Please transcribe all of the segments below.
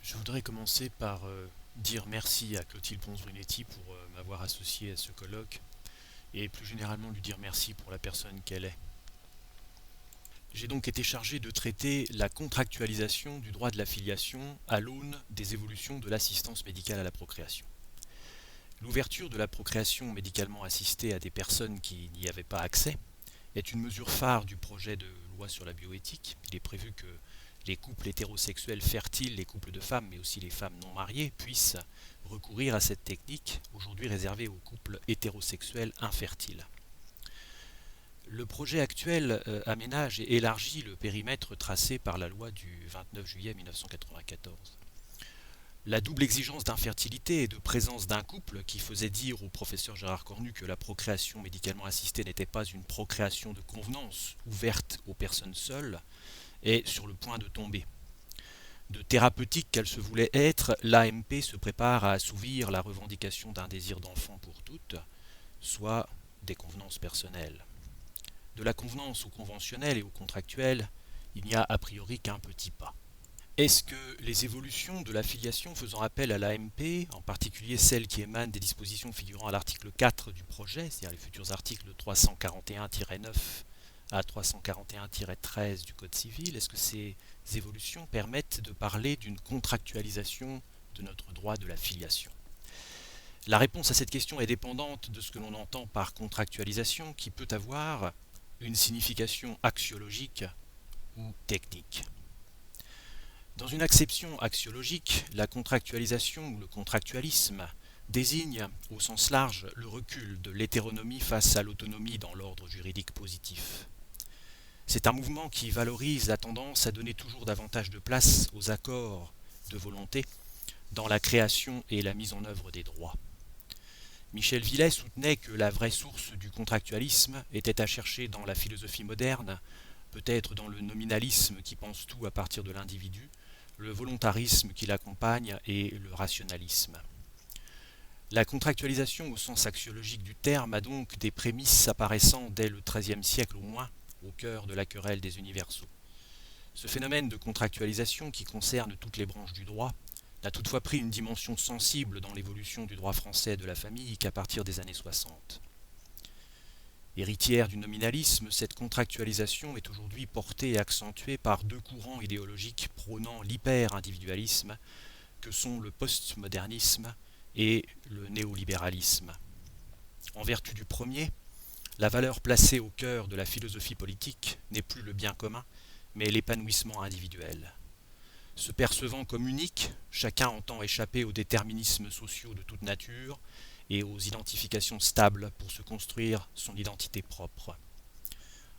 Je voudrais commencer par dire merci à Clotilde Pons-Brunetti pour m'avoir associé à ce colloque et plus généralement lui dire merci pour la personne qu'elle est. J'ai donc été chargé de traiter la contractualisation du droit de la filiation à l'aune des évolutions de l'assistance médicale à la procréation. L'ouverture de la procréation médicalement assistée à des personnes qui n'y avaient pas accès est une mesure phare du projet de loi sur la bioéthique. Il est prévu que les couples hétérosexuels fertiles, les couples de femmes, mais aussi les femmes non mariées, puissent recourir à cette technique, aujourd'hui réservée aux couples hétérosexuels infertiles. Le projet actuel aménage et élargit le périmètre tracé par la loi du 29 juillet 1994. La double exigence d'infertilité et de présence d'un couple qui faisait dire au professeur Gérard Cornu que la procréation médicalement assistée n'était pas une procréation de convenance ouverte aux personnes seules est sur le point de tomber. De thérapeutique qu'elle se voulait être, l'AMP se prépare à assouvir la revendication d'un désir d'enfant pour toutes, soit des convenances personnelles. De la convenance au conventionnel et au contractuel, il n'y a a priori qu'un petit pas. Est-ce que les évolutions de la filiation faisant appel à l'AMP, en particulier celles qui émanent des dispositions figurant à l'article 4 du projet, c'est-à-dire les futurs articles 341-9 à 341-13 du Code civil, est-ce que ces évolutions permettent de parler d'une contractualisation de notre droit de la filiation? La réponse à cette question est dépendante de ce que l'on entend par contractualisation, qui peut avoir une signification axiologique ou technique. Dans une acception axiologique, la contractualisation ou le contractualisme désigne, au sens large, le recul de l'hétéronomie face à l'autonomie dans l'ordre juridique positif. C'est un mouvement qui valorise la tendance à donner toujours davantage de place aux accords de volonté dans la création et la mise en œuvre des droits. Michel Villet soutenait que la vraie source du contractualisme était à chercher dans la philosophie moderne, peut-être dans le nominalisme qui pense tout à partir de l'individu, le volontarisme qui l'accompagne et le rationalisme. La contractualisation au sens axiologique du terme a donc des prémices apparaissant dès le XIIIe siècle au moins, au cœur de la querelle des universaux. Ce phénomène de contractualisation qui concerne toutes les branches du droit n'a toutefois pris une dimension sensible dans l'évolution du droit français de la famille qu'à partir des années 60. Héritière du nominalisme, cette contractualisation est aujourd'hui portée et accentuée par deux courants idéologiques prônant l'hyper-individualisme que sont le postmodernisme et le néolibéralisme. En vertu du premier, la valeur placée au cœur de la philosophie politique n'est plus le bien commun, mais l'épanouissement individuel. Se percevant comme unique, chacun entend échapper aux déterminismes sociaux de toute nature et aux identifications stables pour se construire son identité propre.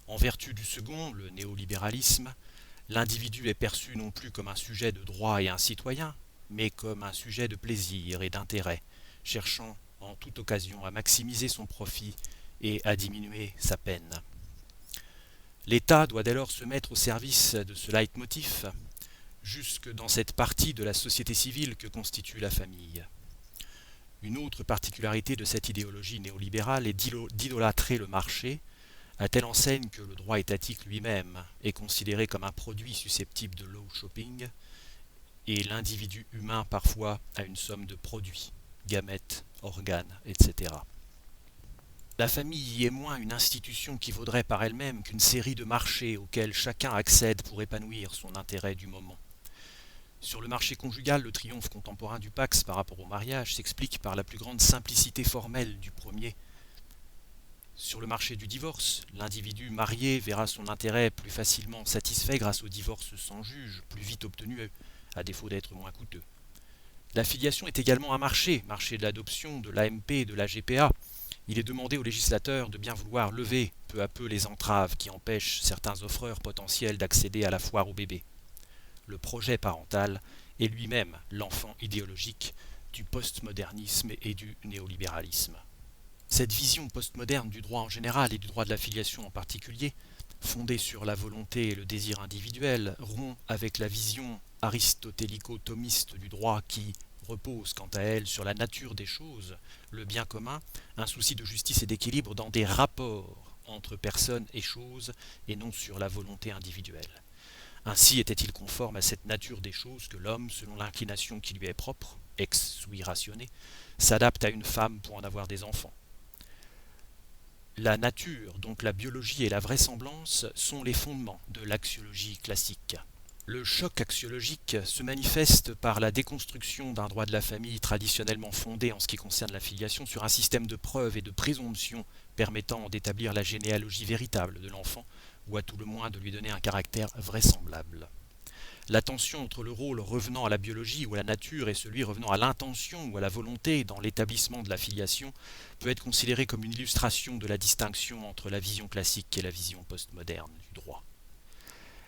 En vertu du second, le néolibéralisme, l'individu est perçu non plus comme un sujet de droit et un citoyen, mais comme un sujet de plaisir et d'intérêt, cherchant en toute occasion à maximiser son profit et à diminuer sa peine. L'État doit dès lors se mettre au service de ce leitmotiv, jusque dans cette partie de la société civile que constitue la famille. Une autre particularité de cette idéologie néolibérale est d'idolâtrer le marché, à telle enseigne que le droit étatique lui-même est considéré comme un produit susceptible de low shopping, et l'individu humain parfois a une somme de produits, gamètes, organes, etc. La famille y est moins une institution qui vaudrait par elle-même qu'une série de marchés auxquels chacun accède pour épanouir son intérêt du moment. Sur le marché conjugal, le triomphe contemporain du Pax par rapport au mariage s'explique par la plus grande simplicité formelle du premier. Sur le marché du divorce, l'individu marié verra son intérêt plus facilement satisfait grâce au divorce sans juge, plus vite obtenu, à défaut d'être moins coûteux. La filiation est également un marché de l'adoption, de l'AMP et de la GPA. Il est demandé aux législateurs de bien vouloir lever peu à peu les entraves qui empêchent certains offreurs potentiels d'accéder à la foire au bébé. Le projet parental est lui-même l'enfant idéologique du postmodernisme et du néolibéralisme. Cette vision postmoderne du droit en général et du droit de la filiation en particulier, fondée sur la volonté et le désir individuel, rompt avec la vision aristotélico-thomiste du droit qui repose quant à elle sur la nature des choses, le bien commun, un souci de justice et d'équilibre dans des rapports entre personnes et choses et non sur la volonté individuelle. Ainsi était-il conforme à cette nature des choses que l'homme, selon l'inclination qui lui est propre, ex sui ratione, s'adapte à une femme pour en avoir des enfants. La nature, donc la biologie et la vraisemblance, sont les fondements de l'axiologie classique. Le choc axiologique se manifeste par la déconstruction d'un droit de la famille traditionnellement fondé en ce qui concerne la filiation sur un système de preuves et de présomptions permettant d'établir la généalogie véritable de l'enfant, ou à tout le moins de lui donner un caractère vraisemblable. La tension entre le rôle revenant à la biologie ou à la nature et celui revenant à l'intention ou à la volonté dans l'établissement de la filiation peut être considérée comme une illustration de la distinction entre la vision classique et la vision postmoderne du droit.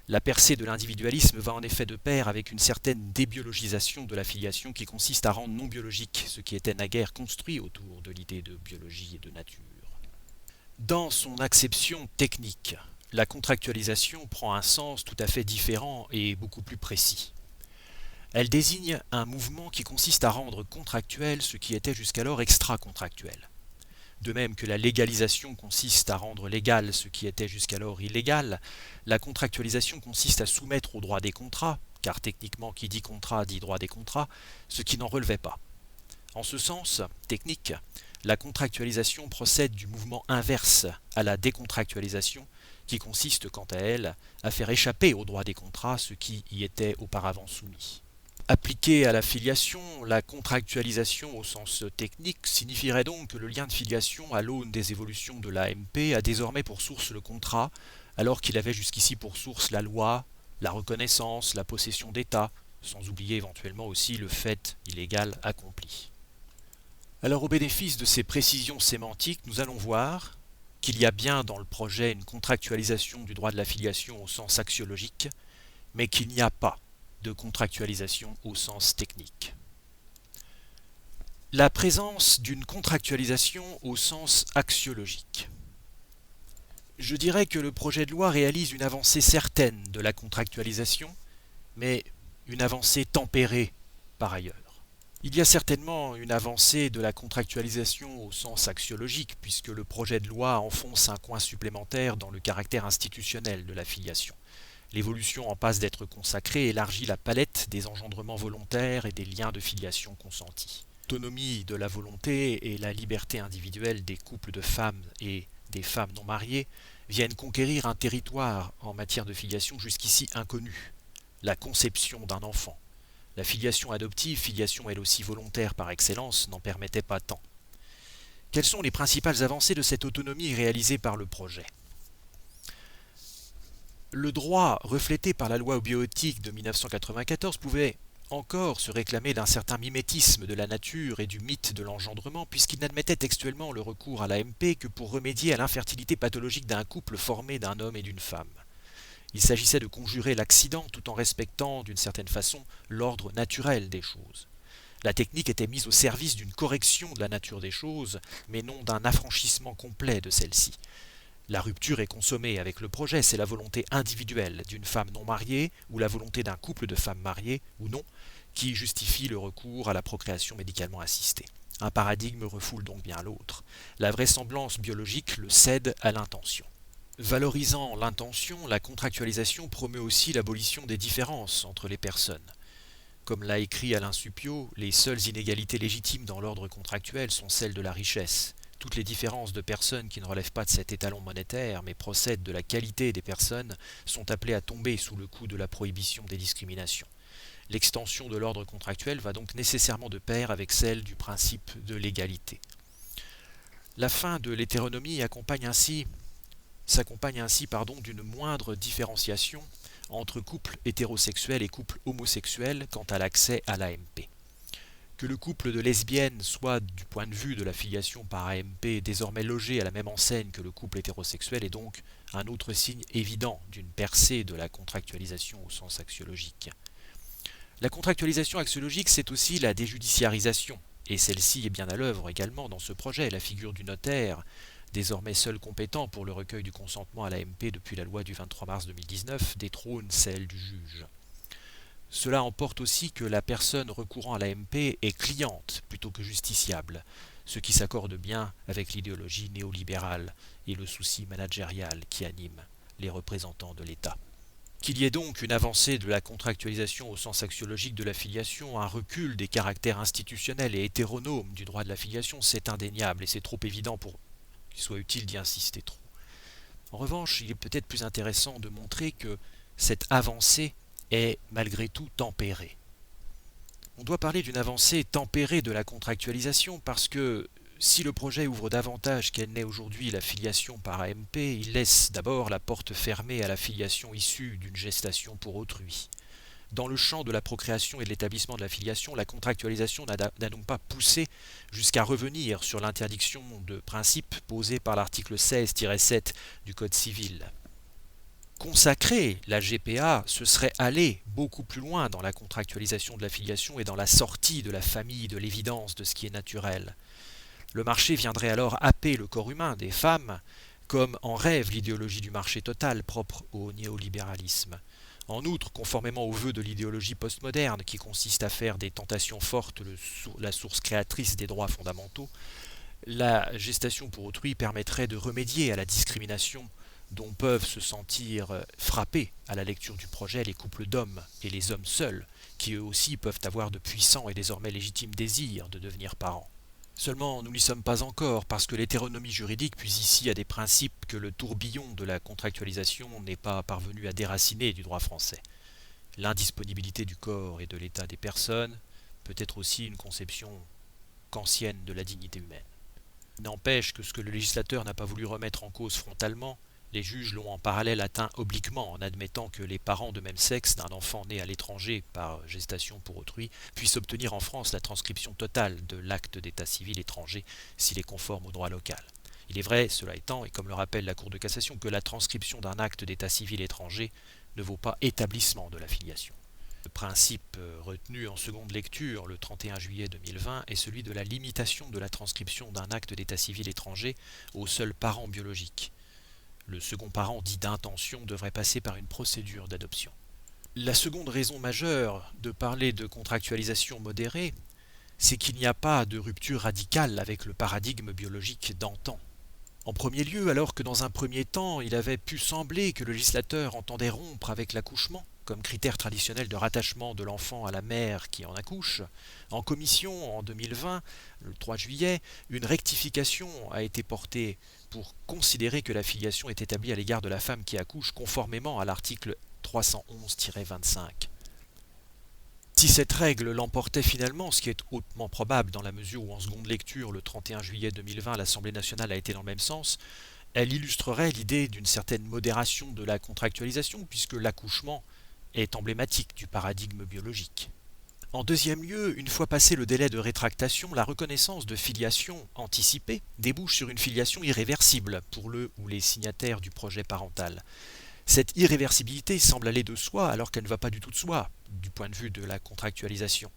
La percée de l'individualisme va en effet de pair avec une certaine débiologisation de la filiation qui consiste à rendre non biologique ce qui était naguère construit autour de l'idée de biologie et de nature. Dans son acception technique, la contractualisation prend un sens tout à fait différent et beaucoup plus précis. Elle désigne un mouvement qui consiste à rendre contractuel ce qui était jusqu'alors extra-contractuel. De même que la légalisation consiste à rendre légal ce qui était jusqu'alors illégal, la contractualisation consiste à soumettre au droit des contrats, car techniquement qui dit contrat dit droit des contrats, ce qui n'en relevait pas. En ce sens technique, la contractualisation procède du mouvement inverse à la décontractualisation, qui consiste quant à elle à faire échapper au droit des contrats ce qui y était auparavant soumis. Appliquée à la filiation, la contractualisation au sens technique signifierait donc que le lien de filiation à l'aune des évolutions de l'AMP a désormais pour source le contrat, alors qu'il avait jusqu'ici pour source la loi, la reconnaissance, la possession d'État, sans oublier éventuellement aussi le fait illégal accompli. Alors au bénéfice de ces précisions sémantiques, nous allons voir qu'il y a bien dans le projet une contractualisation du droit de la filiation au sens axiologique, mais qu'il n'y a pas de contractualisation au sens technique. La présence d'une contractualisation au sens axiologique. Je dirais que le projet de loi réalise une avancée certaine de la contractualisation, mais une avancée tempérée par ailleurs. Il y a certainement une avancée de la contractualisation au sens axiologique, puisque le projet de loi enfonce un coin supplémentaire dans le caractère institutionnel de la filiation. L'évolution en passe d'être consacrée élargit la palette des engendrements volontaires et des liens de filiation consentis. L'autonomie de la volonté et la liberté individuelle des couples de femmes et des femmes non mariées viennent conquérir un territoire en matière de filiation jusqu'ici inconnu, la conception d'un enfant. La filiation adoptive, filiation elle aussi volontaire par excellence, n'en permettait pas tant. Quelles sont les principales avancées de cette autonomie réalisée par le projet ? Le droit reflété par la loi bioéthique de 1994 pouvait encore se réclamer d'un certain mimétisme de la nature et du mythe de l'engendrement, puisqu'il n'admettait textuellement le recours à l'AMP que pour remédier à l'infertilité pathologique d'un couple formé d'un homme et d'une femme. Il s'agissait de conjurer l'accident tout en respectant, d'une certaine façon, l'ordre naturel des choses. La technique était mise au service d'une correction de la nature des choses, mais non d'un affranchissement complet de celle-ci. La rupture est consommée avec le projet, c'est la volonté individuelle d'une femme non mariée ou la volonté d'un couple de femmes mariées ou non qui justifie le recours à la procréation médicalement assistée. Un paradigme refoule donc bien l'autre. La vraisemblance biologique le cède à l'intention. Valorisant l'intention, la contractualisation promeut aussi l'abolition des différences entre les personnes. Comme l'a écrit Alain Suppiot, les seules inégalités légitimes dans l'ordre contractuel sont celles de la richesse. Toutes les différences de personnes qui ne relèvent pas de cet étalon monétaire, mais procèdent de la qualité des personnes, sont appelées à tomber sous le coup de la prohibition des discriminations. L'extension de l'ordre contractuel va donc nécessairement de pair avec celle du principe de l'égalité. La fin de l'hétéronomie s'accompagne ainsi d'une moindre différenciation entre couple hétérosexuel et couple homosexuel quant à l'accès à l'AMP. Que le couple de lesbiennes soit, du point de vue de la filiation par AMP, désormais logé à la même enseigne que le couple hétérosexuel est donc un autre signe évident d'une percée de la contractualisation au sens axiologique. La contractualisation axiologique, c'est aussi la déjudiciarisation, et celle-ci est bien à l'œuvre également dans ce projet. La figure du notaire, désormais seul compétent pour le recueil du consentement à l'AMP depuis la loi du 23 mars 2019, détrône celle du juge. Cela emporte aussi que la personne recourant à l'AMP est cliente plutôt que justiciable, ce qui s'accorde bien avec l'idéologie néolibérale et le souci managérial qui anime les représentants de l'État. Qu'il y ait donc une avancée de la contractualisation au sens axiologique de la filiation, un recul des caractères institutionnels et hétéronomes du droit de la filiation, c'est indéniable et c'est trop évident pour qu'il soit utile d'y insister trop. En revanche, il est peut-être plus intéressant de montrer que cette avancée est malgré tout tempérée. On doit parler d'une avancée tempérée de la contractualisation parce que si le projet ouvre davantage qu'elle n'est aujourd'hui la filiation par AMP, il laisse d'abord la porte fermée à la filiation issue d'une gestation pour autrui. Dans le champ de la procréation et de l'établissement de la filiation, la contractualisation n'a donc pas poussé jusqu'à revenir sur l'interdiction de principe posée par l'article 16-7 du Code civil. Consacrer la GPA, ce serait aller beaucoup plus loin dans la contractualisation de la filiation et dans la sortie de la famille de l'évidence de ce qui est naturel. Le marché viendrait alors happer le corps humain des femmes, comme en rêve l'idéologie du marché total propre au néolibéralisme. En outre, conformément aux vœux de l'idéologie postmoderne qui consiste à faire des tentations fortes la source créatrice des droits fondamentaux, la gestation pour autrui permettrait de remédier à la discrimination dont peuvent se sentir frappés à la lecture du projet les couples d'hommes et les hommes seuls, qui eux aussi peuvent avoir de puissants et désormais légitimes désirs de devenir parents. Seulement, nous n'y sommes pas encore, parce que l'hétéronomie juridique puise ici à des principes que le tourbillon de la contractualisation n'est pas parvenu à déraciner du droit français. L'indisponibilité du corps et de l'état des personnes peut être aussi une conception kantienne de la dignité humaine. Il n'empêche que ce que le législateur n'a pas voulu remettre en cause frontalement, les juges l'ont en parallèle atteint obliquement en admettant que les parents de même sexe d'un enfant né à l'étranger par gestation pour autrui puissent obtenir en France la transcription totale de l'acte d'état civil étranger s'il est conforme au droit local. Il est vrai, cela étant, et comme le rappelle la Cour de cassation, que la transcription d'un acte d'état civil étranger ne vaut pas établissement de la filiation. Le principe retenu en seconde lecture le 31 juillet 2020 est celui de la limitation de la transcription d'un acte d'état civil étranger aux seuls parents biologiques. Le second parent dit d'intention devrait passer par une procédure d'adoption. La seconde raison majeure de parler de contractualisation modérée, c'est qu'il n'y a pas de rupture radicale avec le paradigme biologique d'antan. En premier lieu, alors que dans un premier temps, il avait pu sembler que le législateur entendait rompre avec l'accouchement, comme critère traditionnel de rattachement de l'enfant à la mère qui en accouche, en commission, en 2020, le 3 juillet, une rectification a été portée pour considérer que la filiation est établie à l'égard de la femme qui accouche conformément à l'article 311-25. Si cette règle l'emportait finalement, ce qui est hautement probable dans la mesure où en seconde lecture, le 31 juillet 2020, l'Assemblée nationale a été dans le même sens, elle illustrerait l'idée d'une certaine modération de la contractualisation puisque l'accouchement est emblématique du paradigme biologique. En deuxième lieu, une fois passé le délai de rétractation, la reconnaissance de filiation anticipée débouche sur une filiation irréversible pour le ou les signataires du projet parental. Cette irréversibilité semble aller de soi alors qu'elle ne va pas du tout de soi, du point de vue de la contractualisation.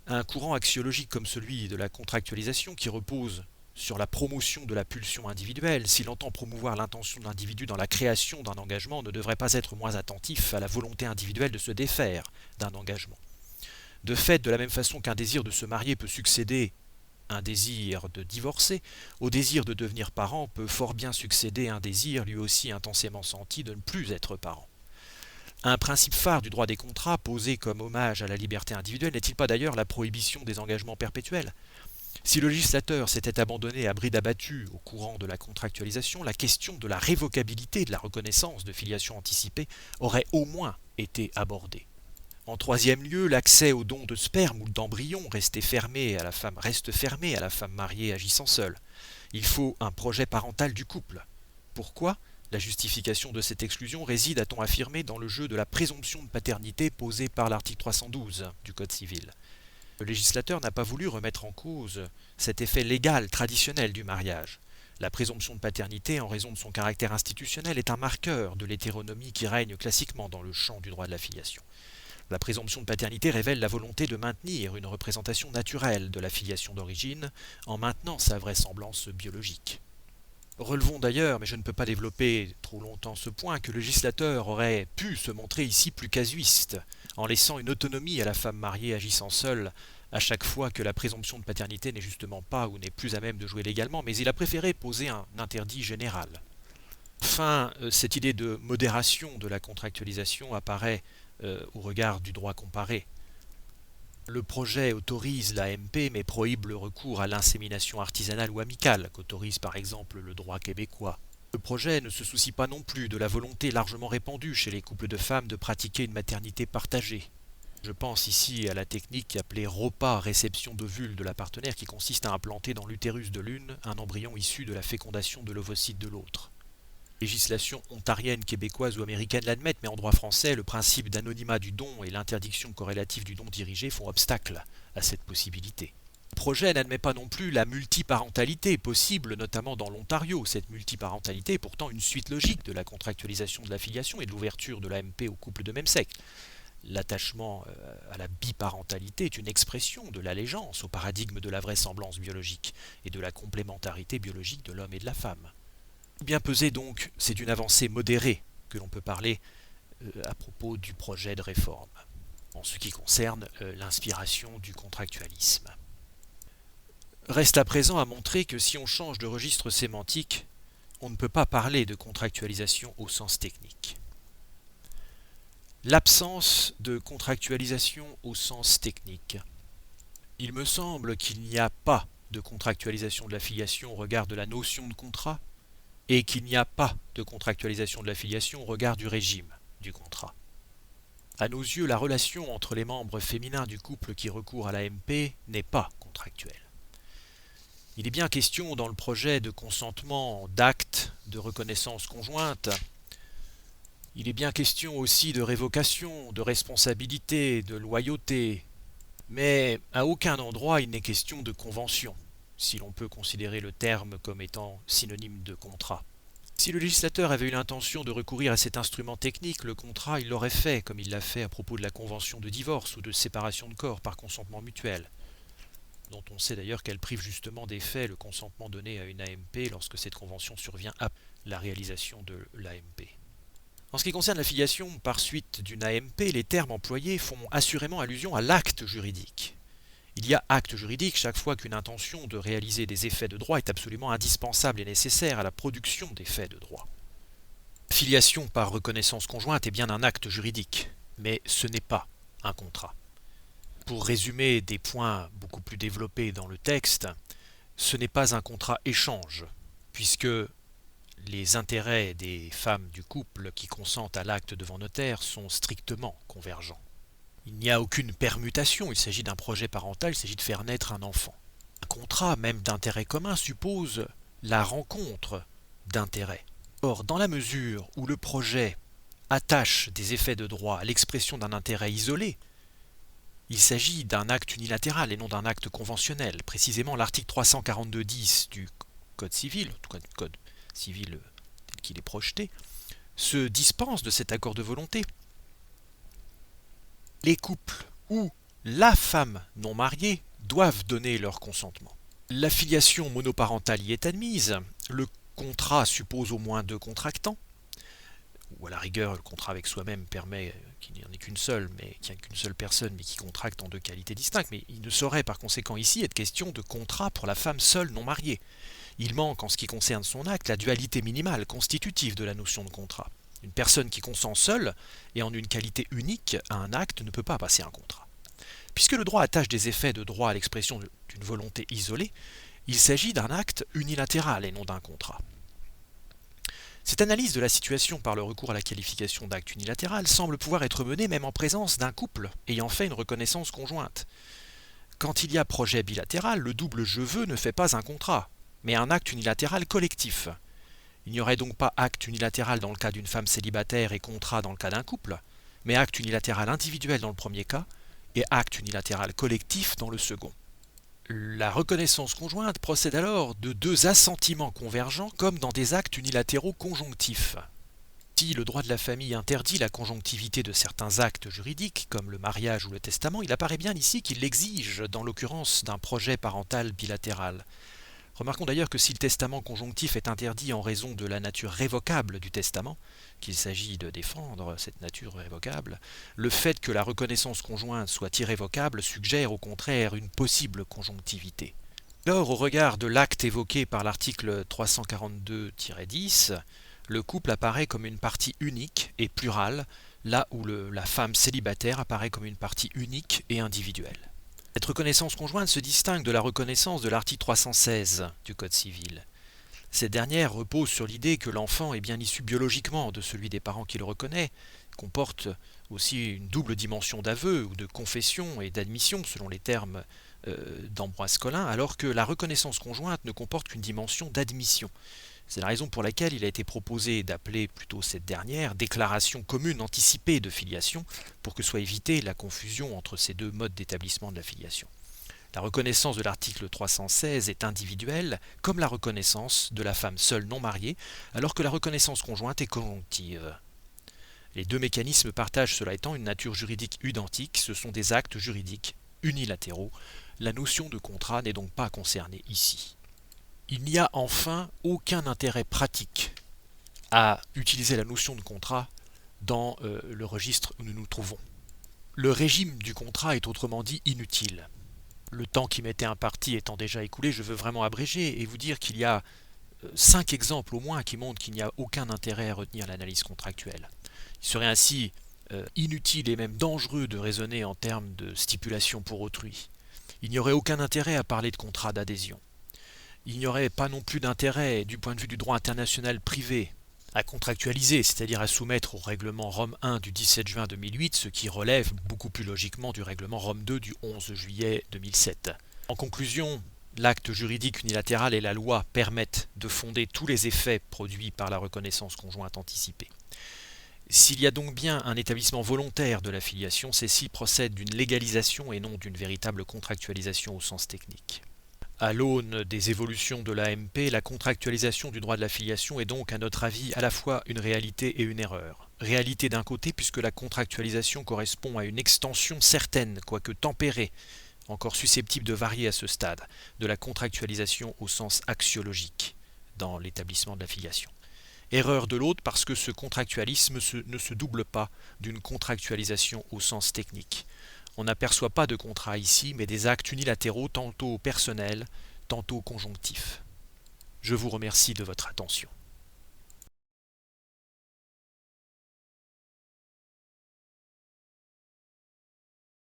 Un courant axiologique comme celui de la contractualisation qui repose sur la promotion de la pulsion individuelle, s'il entend promouvoir l'intention de l'individu dans la création d'un engagement, ne devrait pas être moins attentif à la volonté individuelle de se défaire d'un engagement. De fait, de la même façon qu'un désir de se marier peut succéder un désir de divorcer, au désir de devenir parent peut fort bien succéder un désir lui aussi intensément senti de ne plus être parent. Un principe phare du droit des contrats, posé comme hommage à la liberté individuelle, n'est-il pas d'ailleurs la prohibition des engagements perpétuels ? Si le législateur s'était abandonné à bride abattue au courant de la contractualisation, la question de la révocabilité de la reconnaissance de filiation anticipée aurait au moins été abordée. En troisième lieu, l'accès aux dons de sperme ou d'embryon reste fermé à la femme mariée agissant seule. Il faut un projet parental du couple. Pourquoi ? La justification de cette exclusion réside, a-t-on affirmé, dans le jeu de la présomption de paternité posée par l'article 312 du Code civil. Le législateur n'a pas voulu remettre en cause cet effet légal traditionnel du mariage. La présomption de paternité, en raison de son caractère institutionnel, est un marqueur de l'hétéronomie qui règne classiquement dans le champ du droit de la filiation. La présomption de paternité révèle la volonté de maintenir une représentation naturelle de la filiation d'origine en maintenant sa vraisemblance biologique. Relevons d'ailleurs, mais je ne peux pas développer trop longtemps ce point, que le législateur aurait pu se montrer ici plus casuiste, en laissant une autonomie à la femme mariée agissant seule à chaque fois que la présomption de paternité n'est justement pas ou n'est plus à même de jouer légalement, mais il a préféré poser un interdit général. Enfin, cette idée de modération de la contractualisation apparaît au regard du droit comparé. Le projet autorise l'AMP mais prohibe le recours à l'insémination artisanale ou amicale, qu'autorise par exemple le droit québécois. Le projet ne se soucie pas non plus de la volonté largement répandue chez les couples de femmes de pratiquer une maternité partagée. Je pense ici à la technique appelée ROPA, réception d'ovules de la partenaire, qui consiste à implanter dans l'utérus de l'une un embryon issu de la fécondation de l'ovocyte de l'autre. Les législations ontariennes, québécoises ou américaines l'admettent, mais en droit français, le principe d'anonymat du don et l'interdiction corrélative du don dirigé font obstacle à cette possibilité. Le projet n'admet pas non plus la multiparentalité possible, notamment dans l'Ontario. Cette multiparentalité est pourtant une suite logique de la contractualisation de la filiation et de l'ouverture de l'AMP aux couples de même sexe. L'attachement à la biparentalité est une expression de l'allégeance au paradigme de la vraisemblance biologique et de la complémentarité biologique de l'homme et de la femme. Bien pesé donc, c'est d'une avancée modérée que l'on peut parler à propos du projet de réforme, en ce qui concerne l'inspiration du contractualisme. Reste à présent à montrer que si on change de registre sémantique, on ne peut pas parler de contractualisation au sens technique. L'absence de contractualisation au sens technique. Il me semble qu'il n'y a pas de contractualisation de la filiation au regard de la notion de contrat, et qu'il n'y a pas de contractualisation de la filiation au regard du régime du contrat. À nos yeux, la relation entre les membres féminins du couple qui recourt à l'AMP n'est pas contractuelle. Il est bien question dans le projet de consentement d'acte de reconnaissance conjointe. Il est bien question aussi de révocation, de responsabilité, de loyauté, mais à aucun endroit il n'est question de convention, si l'on peut considérer le terme comme étant synonyme de contrat. Si le législateur avait eu l'intention de recourir à cet instrument technique, le contrat, il l'aurait fait, comme il l'a fait à propos de la convention de divorce ou de séparation de corps par consentement mutuel, dont on sait d'ailleurs qu'elle prive justement des faits le consentement donné à une AMP lorsque cette convention survient après la réalisation de l'AMP. En ce qui concerne la filiation par suite d'une AMP, les termes employés font assurément allusion à l'acte juridique. Il y a acte juridique chaque fois qu'une intention de réaliser des effets de droit est absolument indispensable et nécessaire à la production des faits de droit. La filiation par reconnaissance conjointe est bien un acte juridique, mais ce n'est pas un contrat. Pour résumer des points beaucoup plus développés dans le texte, ce n'est pas un contrat échange, puisque les intérêts des femmes du couple qui consentent à l'acte devant notaire sont strictement convergents. Il n'y a aucune permutation, il s'agit d'un projet parental, il s'agit de faire naître un enfant. Un contrat, même d'intérêt commun, suppose la rencontre d'intérêts. Or, dans la mesure où le projet attache des effets de droit à l'expression d'un intérêt isolé, il s'agit d'un acte unilatéral et non d'un acte conventionnel. Précisément, l'article 342-10 du Code civil, en tout cas du Code civil tel qu'il est projeté, se dispense de cet accord de volonté. Les couples ou la femme non mariée doivent donner leur consentement. La filiation monoparentale y est admise, le contrat suppose au moins 2 contractants, ou à la rigueur le contrat avec soi-même permet qu'il n'y en ait qu'une seule, mais qu'il n'y ait qu'une seule personne, mais qui contracte en 2 qualités distinctes, mais il ne saurait par conséquent ici être question de contrat pour la femme seule non mariée. Il manque en ce qui concerne son acte la dualité minimale constitutive de la notion de contrat. Une personne qui consent seule et en une qualité unique à un acte ne peut pas passer un contrat. Puisque le droit attache des effets de droit à l'expression d'une volonté isolée, il s'agit d'un acte unilatéral et non d'un contrat. Cette analyse de la situation par le recours à la qualification d'acte unilatéral semble pouvoir être menée même en présence d'un couple ayant fait une reconnaissance conjointe. Quand il y a projet bilatéral, le double je veux ne fait pas un contrat, mais un acte unilatéral collectif. Il n'y aurait donc pas acte unilatéral dans le cas d'une femme célibataire et contrat dans le cas d'un couple, mais acte unilatéral individuel dans le premier cas et acte unilatéral collectif dans le second. La reconnaissance conjointe procède alors de 2 assentiments convergents comme dans des actes unilatéraux conjonctifs. Si le droit de la famille interdit la conjonctivité de certains actes juridiques, comme le mariage ou le testament, il apparaît bien ici qu'il l'exige dans l'occurrence d'un projet parental bilatéral. Remarquons d'ailleurs que si le testament conjonctif est interdit en raison de la nature révocable du testament, qu'il s'agit de défendre cette nature révocable, le fait que la reconnaissance conjointe soit irrévocable suggère au contraire une possible conjonctivité. Alors, au regard de l'acte évoqué par l'article 342-10, le couple apparaît comme une partie unique et plurale, là où la femme célibataire apparaît comme une partie unique et individuelle. Cette reconnaissance conjointe se distingue de la reconnaissance de l'article 316 du Code civil. Cette dernière repose sur l'idée que l'enfant est bien issu biologiquement de celui des parents qui le reconnaît, comporte aussi une double dimension d'aveu ou de confession et d'admission selon les termes d'Ambroise Collin, alors que la reconnaissance conjointe ne comporte qu'une dimension d'admission. C'est la raison pour laquelle il a été proposé d'appeler plutôt cette dernière déclaration commune anticipée de filiation pour que soit évitée la confusion entre ces deux modes d'établissement de la filiation. La reconnaissance de l'article 316 est individuelle, comme la reconnaissance de la femme seule non mariée, alors que la reconnaissance conjointe est conjonctive. Les deux mécanismes partagent cela étant une nature juridique identique, ce sont des actes juridiques unilatéraux. La notion de contrat n'est donc pas concernée ici. Il n'y a enfin aucun intérêt pratique à utiliser la notion de contrat dans le registre où nous nous trouvons. Le régime du contrat est autrement dit inutile. Le temps qui m'était imparti étant déjà écoulé, je veux vraiment abréger et vous dire qu'il y a 5 exemples au moins qui montrent qu'il n'y a aucun intérêt à retenir l'analyse contractuelle. Il serait ainsi inutile et même dangereux de raisonner en termes de stipulation pour autrui. Il n'y aurait aucun intérêt à parler de contrat d'adhésion. Il n'y aurait pas non plus d'intérêt, du point de vue du droit international privé, à contractualiser, c'est-à-dire à soumettre au règlement Rome 1 du 17 juin 2008, ce qui relève beaucoup plus logiquement du règlement Rome 2 du 11 juillet 2007. En conclusion, l'acte juridique unilatéral et la loi permettent de fonder tous les effets produits par la reconnaissance conjointe anticipée. S'il y a donc bien un établissement volontaire de la filiation, celle-ci procède d'une légalisation et non d'une véritable contractualisation au sens technique. À l'aune des évolutions de l'AMP, la contractualisation du droit de la filiation est donc, à notre avis, à la fois une réalité et une erreur. Réalité d'un côté, puisque la contractualisation correspond à une extension certaine, quoique tempérée, encore susceptible de varier à ce stade, de la contractualisation au sens axiologique dans l'établissement de la filiation. Erreur de l'autre, parce que ce contractualisme ne se double pas d'une contractualisation au sens technique. On n'aperçoit pas de contrat ici, mais des actes unilatéraux tantôt personnels, tantôt conjonctifs. Je vous remercie de votre attention.